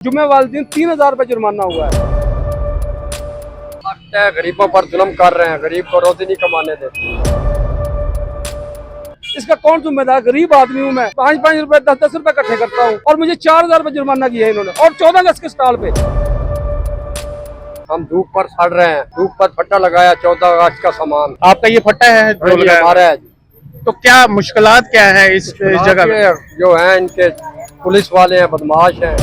जुम्मे वाले दिन 3,000 रुपये जुर्माना हुआ है। गरीबों पर जुल्म कर रहे हैं, गरीब को रोटी नहीं कमाने देते। इसका कौन जिम्मेदार? गरीब आदमी हूँ मैं, 5-5 रुपए 10-10 रुपए इकट्ठे करता हूँ और मुझे 4,000 रुपये जुर्माना किया है इन्होंने, और 14 अगस्त के स्टॉल पे। हम धूप पर सड़ रहे हैं, धूप पर फट्टा लगाया 14 अगस्त का सामान। आपका ये फट्टा है जो लगाया? हमारा है। तो क्या मुश्किलात क्या है इस जगह में? जो है इनके पुलिस वाले हैं, बदमाश हैं।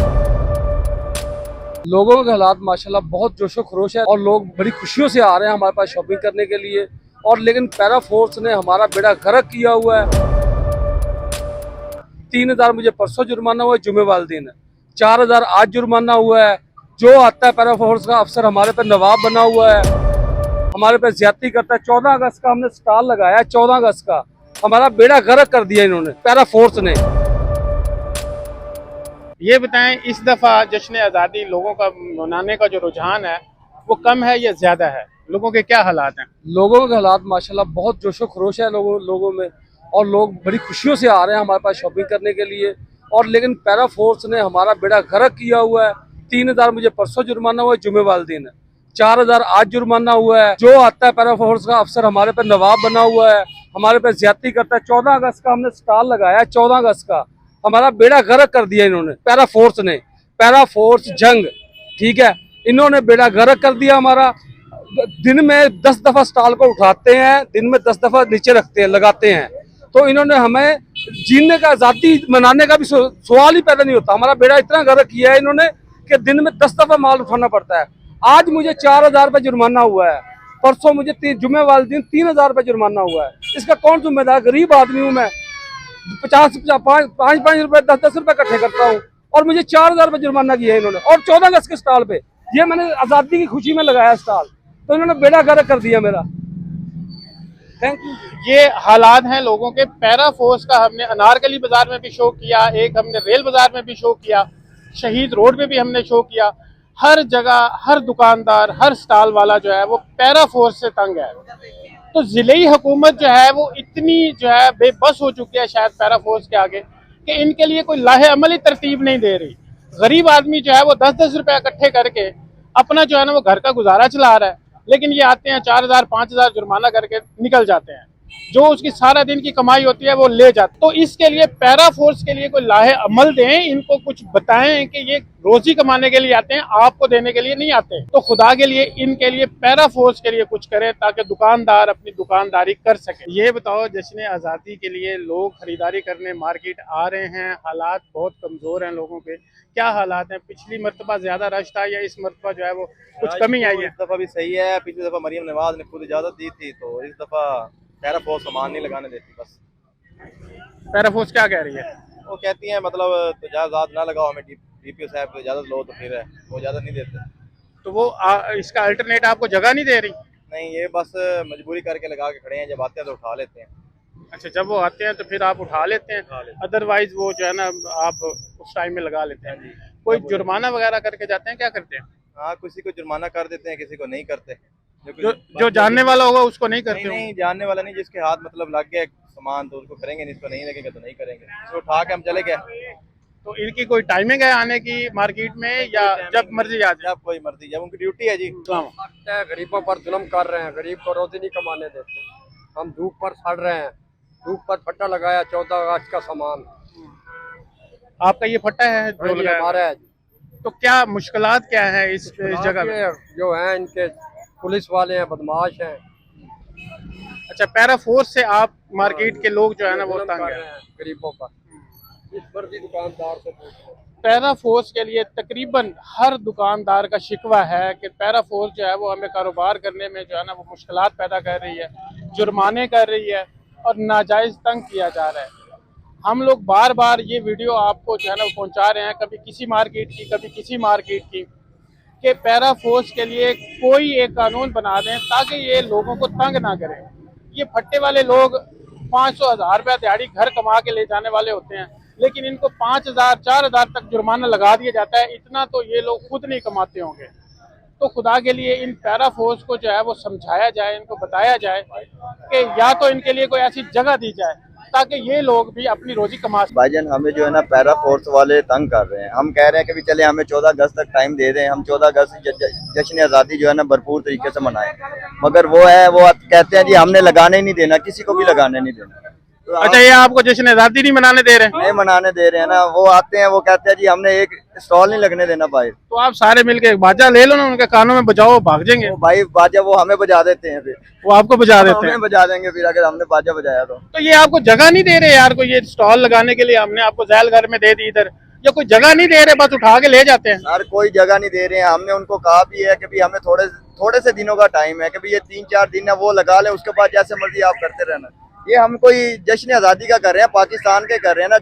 लोगों के हालात माशाल्लाह बहुत जोशो खरोश है और लोग बड़ी खुशियों से आ रहे हैं हमारे पास शॉपिंग करने के लिए। और लेकिन पैरा फोर्स ने हमारा बेड़ा गर्क किया हुआ है। 3,000 मुझे परसों जुर्माना हुआ है, जुम्मे वाले दिन 4,000 आज जुर्माना हुआ है। जो आता है पैरा फोर्स का अफसर हमारे पे नवाब बना हुआ है, हमारे पे ज्यादती करता है। 14 अगस्त का हमने स्टॉल लगाया है, 14 अगस्त का हमारा बेड़ा गर्क कर दिया इन्होंने, पैरा फोर्स ने। ये बताएं, इस दफा जश्न आज़ादी लोगों का मनाने का जो रुझान है वो कम है या ज्यादा है? लोगों के क्या हालात हैं? लोगों के हालात माशाल्लाह बहुत जोशो खरोश है लोगों में, और लोग बड़ी खुशियों से आ रहे हैं हमारे पास शॉपिंग करने के लिए। और लेकिन पैरा फोर्स ने हमारा बेड़ा गर्क किया हुआ है। 3,000 मुझे परसों जुर्माना हुआ है, जुम्मे वाले दिन 4,000 आज जुर्माना हुआ है। जो आता है पैरा फोर्स का अफसर हमारे पे नवाब बना हुआ है, हमारे पे ज्यादती करता है। 14 अगस्त का हमने स्टॉल लगाया है, 14 अगस्त का हमारा बेड़ा गर्क कर दिया इन्होंने, पैरा फोर्स ने। पैरा फोर्स जंग, ठीक है, इन्होंने बेड़ा गर्क कर दिया हमारा। दिन में 10 दफा स्टॉल को उठाते हैं, दिन में 10 दफा नीचे रखते हैं, लगाते हैं। तो इन्होंने हमें जीने का, आजादी मनाने का भी सवाल ही पैदा नहीं होता। हमारा बेड़ा इतना गर्क किया है इन्होंने कि दिन में 10 दफा माल उठाना पड़ता है। आज मुझे 4,000 रुपये जुर्माना हुआ है, परसों मुझे जुम्मे वाले दिन 3,000 रुपये जुर्माना हुआ है। इसका कौन जिम्मेदार? गरीब आदमी हूँ मैं, 5-5 रुपए 10-10 रुपए इकट्ठे करता हूँ और मुझे 4,000 रुपये जुर्माना किया है इन्होंने, और 14 अगस्त के स्टॉल पे। ये मैंने आजादी की खुशी में लगाया स्टॉल, तो इन्होंने बेड़ा गर्क कर दिया मेरा। Thank you. ये हालात हैं लोगों के। पैरा फोर्स का हमने अनारकली बाजार में भी शो किया, एक हमने रेल बाजार में भी शो किया, शहीद रोड में भी हमने शो किया। हर जगह हर दुकानदार, हर स्टॉल वाला जो है वो पैरा फोर्स से तंग है। तो जिले हुकूमत जो है वो इतनी जो है बेबस हो चुकी है शायद पैरा फोर्स के आगे कि इनके लिए कोई लाहे अमली तरतीब नहीं दे रही। गरीब आदमी जो है वो 10-10 रुपए इकट्ठे करके अपना जो है ना वो घर का गुजारा चला रहा है, लेकिन ये आते हैं 4,000-5,000 जुर्माना करके निकल जाते हैं। जो उसकी सारा दिन की कमाई होती है वो ले जाते। तो इसके लिए पैरा फोर्स के लिए कोई लाहे अमल दें, इनको कुछ बताएं कि ये रोजी कमाने के लिए आते हैं, आपको देने के लिए नहीं आते। तो खुदा के लिए इनके लिए पैरा फोर्स के लिए कुछ करें ताकि दुकानदार अपनी दुकानदारी कर सके। ये बताओ, जश्न आज़ादी के लिए लोग खरीदारी करने मार्केट आ रहे हैं, हालात बहुत कमजोर हैं लोगों के। क्या हालात हैं? पिछली मरतबा ज्यादा रश था या इस मरतबा जो है वो कुछ कमी आई है? इस दफा भी सही है। पिछली दफा मरियम नवाज ने खुद इजाजत दी थी, तो इस दफा पैरा फोर्स सामान नहीं लगाने देती। बस पैरा फोर्स क्या कह रही है? वो कहती हैं मतलब तो इजाजत ना लगाओ, हमें डीपीओ साहब को इजाजत लो, तो फिर है वो इजाजत नहीं देते। तो वो इसका अल्टरनेट आपको जगह नहीं दे रही? नहीं, ये बस मजबूरी करके लगा के खड़े हैं, जब आते हैं तो उठा लेते हैं। अच्छा, जब वो आते हैं तो फिर आप उठा लेते हैं, अदरवाइज वो जो है ना आप उस टाइम में लगा लेते हैं। कोई जुर्माना वगैरह करके जाते हैं, क्या करते हैं? हाँ, किसी को जुर्माना कर देते हैं, किसी को नहीं करते। जो जानने वाला होगा उसको नहीं करते? नहीं, जानने वाला नहीं, जिसके हाथ मतलब लग गया सामान तो उसको करेंगे, जिसको नहीं लगेगा तो नहीं करेंगे। इसको उठा के हम चले गए। तो इनकी कोई टाइमिंग है आने की मार्केट में या जब मर्जी आ जाए? जब कोई मर्जी, जब उनकी ड्यूटी है जी। गरीबों पर जुल्म कर रहे हैं, गरीब को रोटी नहीं कमाने देते। हम धूप पर सड़ रहे हैं, धूप पर फट्टा लगाया 14 अगस्त का सामान। आपका ये फट्टा है जो लगाया? हमारा है। तो क्या मुश्किलात क्या है इस जगह में? जो है इनके पुलिस वाले हैं, बदमाश हैं। अच्छा, पैरा फोर्स से आप मार्केट के लोग जो है ना वो तंग है गरीबों पर। इस फर्जी दुकानदार से पैरा फोर्स के लिए तकरीबन हर दुकानदार का शिकवा है कि पैरा फोर्स जो है वो हमें कारोबार करने में जो है ना वो मुश्किलात पैदा कर रही है, जुर्माने कर रही है और नाजायज़ तंग किया जा रहा है। हम लोग बार बार ये वीडियो आपको जो है ना पहुँचा रहे हैं, कभी किसी मार्केट की कभी किसी मार्केट की, कि पैरा फोर्स के लिए कोई एक कानून बना दें ताकि ये लोगों को तंग ना करें। ये फट्टे वाले लोग 500-1000 रुपया दिहाड़ी घर कमा के ले जाने वाले होते हैं, लेकिन इनको 5,000-4,000 तक जुर्माना लगा दिया जाता है। इतना तो ये लोग खुद नहीं कमाते होंगे। तो खुदा के लिए इन पैरा फोर्स को जो है वो समझाया जाए, इनको बताया जाए कि या तो इनके लिए कोई ऐसी जगह दी जाए ताकि ये लोग भी अपनी रोजी कमा सकें। भाईजान हमें जो है ना पैरा फोर्स वाले तंग कर रहे हैं। हम कह रहे हैं कि भी चले हमें 14 अगस्त तक टाइम दे दें, हम 14 अगस्त जश्न आज़ादी जो है ना भरपूर तरीके से मनाएं, मगर वो कहते हैं जी हमने लगाने ही नहीं देना, किसी को भी लगाने नहीं देना। तो अच्छा, ये आपको जश्न आज़ादी नहीं मनाने दे रहे हैं? नहीं मनाने दे रहे हैं ना, वो आते हैं वो कहते हैं जी हमने एक स्टॉल नहीं लगने देना भाई। तो आप सारे मिलके एक बाजा ले लो ना, उनके कानों में बजाओ, भाग जाएंगे। वो भाई बाजा वो हमें बजा देते हैं, फिर वो आपको बजा देते हैं? हमें बजा देंगे फिर अगर हमने बाजा बजाया तो ये आपको जगह नहीं दे रहे यार, कोई ये स्टॉल लगाने के लिए हमने आपको जैल घर में दे दी इधर, या कोई जगह नहीं दे रहे, बस उठा के ले जाते हैं? सर कोई जगह नहीं दे रहे हैं। हमने उनको कहा भी है कि भी हमें थोड़े से दिनों का टाइम है कि भी ये 3-4 दिन है वो लगा ले, उसके बाद जैसे मर्जी आप करते रहना। ये हम कोई जश्न आज़ादी का कर रहे हैं, पाकिस्तान के कर रहे हैं ना,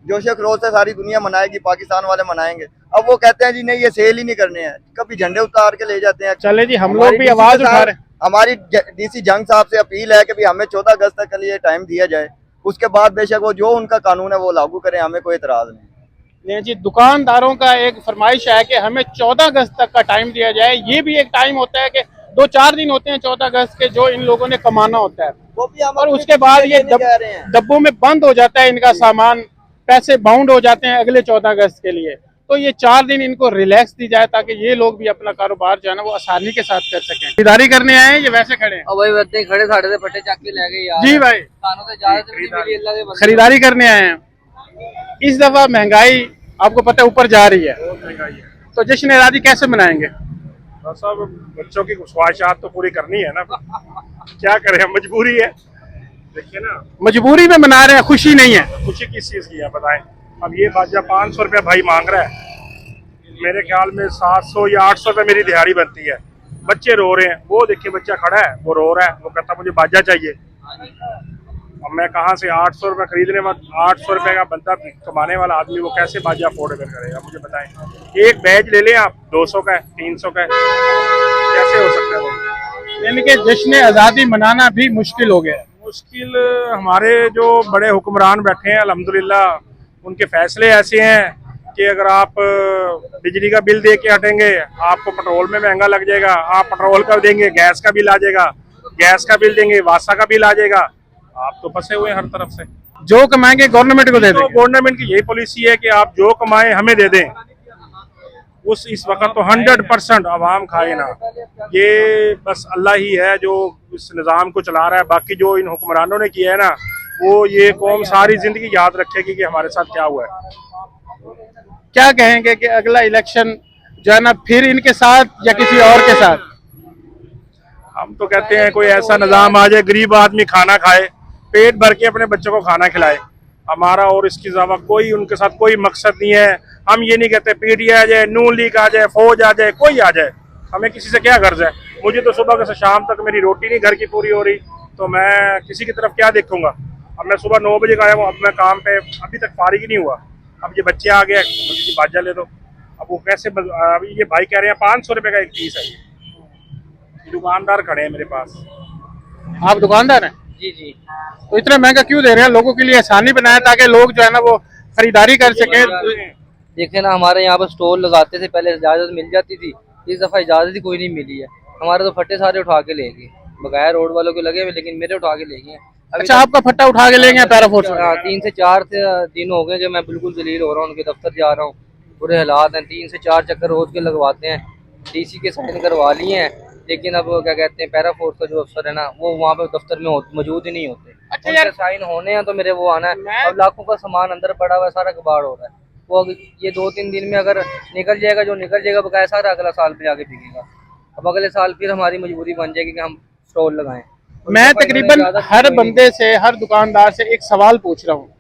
जोश खरोश से सारी दुनिया मनाएगी, पाकिस्तान वाले मनाएंगे। अब वो कहते हैं जी नहीं ये सेल ही नहीं करने हैं, कभी झंडे उतार के ले जाते हैं। चले जी, हम लोग भी आवाज उठा रहे हैं। हमारी डीसी जंग साहब से अपील है कि भी हमें 14 अगस्त तक के लिए टाइम दिया जाए, उसके बाद बेशक वो जो उनका कानून है वो लागू करें, हमें कोई एतराज नहीं। नहीं जी, दुकानदारों का एक फरमाइश है कि हमें 14 अगस्त तक का टाइम दिया जाए। ये भी एक टाइम होता है कि 2-4 दिन होते हैं 14 अगस्त के जो इन लोगों ने कमाना होता है, वो भी हम और उसके बाद ये डब्बों में बंद हो जाता है इनका सामान, पैसे बाउंड हो जाते हैं अगले 14 अगस्त के लिए। तो ये 4 दिन इनको रिलैक्स दी जाए ताकि ये लोग भी अपना कारोबार जो है ना वो आसानी के साथ कर सकें। खरीदारी करने आए हैं ये वैसे खड़े हैं? भाई बच्चे खड़े साढ़े से फटे चक के ले गए यार। जी भाई, कानों से इजाजत भी नहीं मिली अल्लाह के बंदे। खरीदारी करने आए हैं। इस दफा महंगाई आपको पता है ऊपर जा रही है, तो जश्न आज़ादी कैसे मनाएंगे? सब बच्चों की ख्वाहिशात तो पूरी करनी है ना, क्या करें, मजबूरी है। देखिए ना, मजबूरी में मना रहे हैं, खुशी नहीं है। खुशी किस चीज की है बताएं? अब ये बाजा 500 रुपया भाई मांग रहा है, मेरे ख्याल में 700 या 800 रुपये मेरी दिहाड़ी बनती है। बच्चे रो रहे हैं, वो देखिए बच्चा खड़ा है, वो रो रहा है, वो कहता मुझे बाजा चाहिए। अब मैं कहाँ से 800 रुपये खरीदने वाला, 800 रुपये का बंदा कमाने वाला आदमी वो कैसे बाजा अफोर्ड करेगा? मुझे बताएं। एक बैच ले लें आप 200 का है, 300 का है, कैसे हो सकता है वो? यानी कि जश्न आज़ादी मनाना भी मुश्किल हो गया। मुश्किल हमारे जो बड़े हुक्मरान बैठे हैं अल्हम्दुलिल्लाह, उनके फैसले ऐसे हैं कि अगर आप बिजली का बिल दे के हटेंगे आपको पेट्रोल में महंगा लग जाएगा, आप पेट्रोल का देंगे गैस का बिल आ जाएगा, गैस का बिल देंगे वासा का बिल आ जाएगा, आप तो फंसे हुए हैं हर तरफ से। जो कमाएंगे गवर्नमेंट को दे दें। तो गवर्नमेंट की यही पॉलिसी है कि आप जो कमाएं हमें दे दें। इस वक्त तो 100% आवाम खाए ना, ये बस अल्लाह ही है जो इस निज़ाम को चला रहा है। बाकी जो इन हुक्मरानों ने किया है ना, वो ये कौम सारी जिंदगी याद रखेगी कि हमारे साथ क्या हुआ है। क्या कहेंगे कि अगला इलेक्शन जो है ना फिर इनके साथ या किसी और के साथ? हम तो कहते हैं कोई ऐसा निज़ाम आ जाए, गरीब आदमी खाना खाए, पेट भर के अपने बच्चों को खाना खिलाए। हमारा और इसके अलावा कोई उनके साथ कोई मकसद नहीं है। हम ये नहीं कहते पीटीआई आ जाए, नून लीग आ जाए, फौज आ जाए, कोई आ जाए, हमें किसी से क्या गर्ज है। मुझे तो सुबह से शाम तक मेरी रोटी नहीं घर की पूरी हो रही, तो मैं किसी की तरफ क्या देखूंगा। अब मैं सुबह 9 बजे का आया हूँ, अब मैं काम पे अभी तक फारिग ही नहीं हुआ। अब ये बच्चे आ गए, मुझे बाजा ले दो। अब वो कैसे, अभी ये भाई कह रहे हैं 500 रुपये का एक पीस है। ये दुकानदार खड़े हैं मेरे पास। आप दुकानदार हैं? जी जी। तो इतना महंगा क्यों दे रहे हैं? लोगों के लिए आसानी बनाया ताकि लोग जो है ना वो खरीदारी कर सके। देखे ना, हमारे यहाँ पर स्टॉल लगाते थे पहले, इजाजत मिल जाती थी, इस दफा इजाजत ही कोई नहीं मिली है। हमारे तो फट्टे सारे उठा के ले गए, बकाया रोड वालों के लगे हुए, लेकिन मेरे उठा के ले गए। अच्छा, आपका फट्टा उठा के ले गए पैरा फोर्स? 3 से 4 दिन हो गए कि मैं बिल्कुल जलील हो रहा हूँ, उनके दफ्तर जा रहा हूँ, बुरे हालात हैं। 3 से 4 चक्कर रोज के लगवाते हैं, डीसी के साइन करवा लिए हैं, लेकिन अब क्या कहते हैं पैरा फोर्स का जो अफसर है ना वो वहाँ पे दफ्तर में मौजूद ही नहीं होते। अच्छा यार, साइन होने हैं तो मेरे वो आना है। अब लाखों का सामान अंदर पड़ा हुआ है, सारा कबाड़ हो रहा है। वो ये 2-3 दिन में अगर निकल जाएगा, जो निकल जाएगा बकाया सारा अगला साल पे जाके बिकेगा। अब अगले साल फिर हमारी मजबूरी बन जाएगी कि हम स्टॉल लगाएं। मैं तकरीबन हर बंदे से, हर दुकानदार से एक सवाल पूछ रहा हूँ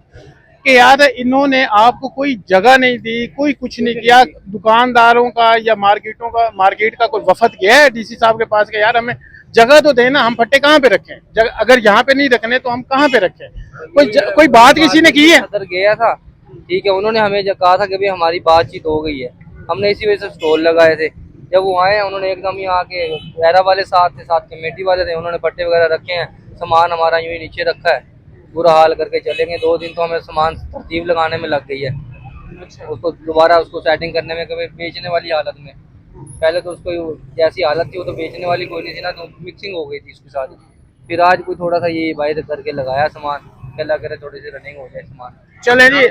कि यार इन्होंने आपको कोई जगह नहीं दी, कोई कुछ नहीं किया। दुकानदारों का या मार्केट का कोई वफद गया है डीसी साहब के पास कि यार हमें जगह तो देना, हम फट्टे कहाँ पे रखें? अगर यहाँ पे नहीं रखने तो हम कहाँ पे रखें? कोई बात किसी ने की है? सदर गया था, ठीक है, उन्होंने हमें कहा था कि भाई हमारी बातचीत हो गई है, हमने इसी वजह से स्टॉल लगाए थे। जब वो आए उन्होंने एकदम ही आके पैरा वाले साथ थे, साथ कमेटी वाले थे, उन्होंने पट्टे वगैरह रखे हैं, सामान हमारा यूँ ही नीचे रखा है, बुरा हाल करके चलेंगे। 2 दिन तो हमें सामान तरतीब लगाने में लग गई है, उसको दोबारा उसको सेटिंग करने में, कभी बेचने वाली हालत में। पहले तो उसको जैसी हालत थी वो तो बेचने वाली कोई नहीं थी ना, तो मिक्सिंग हो गई थी उसके साथ। फिर आज कोई थोड़ा सा ये वायदे करके लगाया सामान, कि अल्लाह करे थोड़ी सी रनिंग हो जाए सामान। चले जी,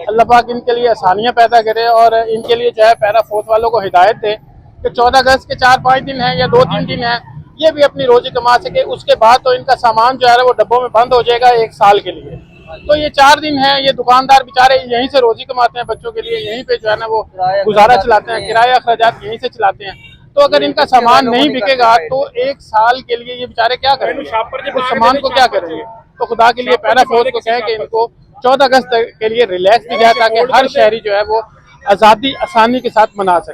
अल्लाह पाक इनके लिए आसानियां पैदा करे और इनके लिए जो है पैरा फोर्स वालों को हिदायत दे कि 14 अगस्त के 4-5 दिन है या 2-3 दिन है, ये भी अपनी रोजी कमा सके। उसके बाद तो इनका सामान जो है वो डब्बों में बंद हो जाएगा 1 साल के लिए। तो ये 4 दिन है, ये दुकानदार बेचारे यहीं से रोजी कमाते हैं, बच्चों के लिए यहीं पे जो है ना वो गुजारा चलाते हैं, किराया अखराजात यहीं से चलाते हैं। तो अगर इनका सामान नहीं बिकेगा तो 1 साल के लिए ये बेचारे क्या करेंगे, उस सामान को क्या करेंगे। तो खुदा के लिए पैरा फोर्स को कहें कि इनको 14 अगस्त के लिए रिलैक्स दी जाए ताकि हर शहरी जो है वो आज़ादी आसानी के साथ मना सके।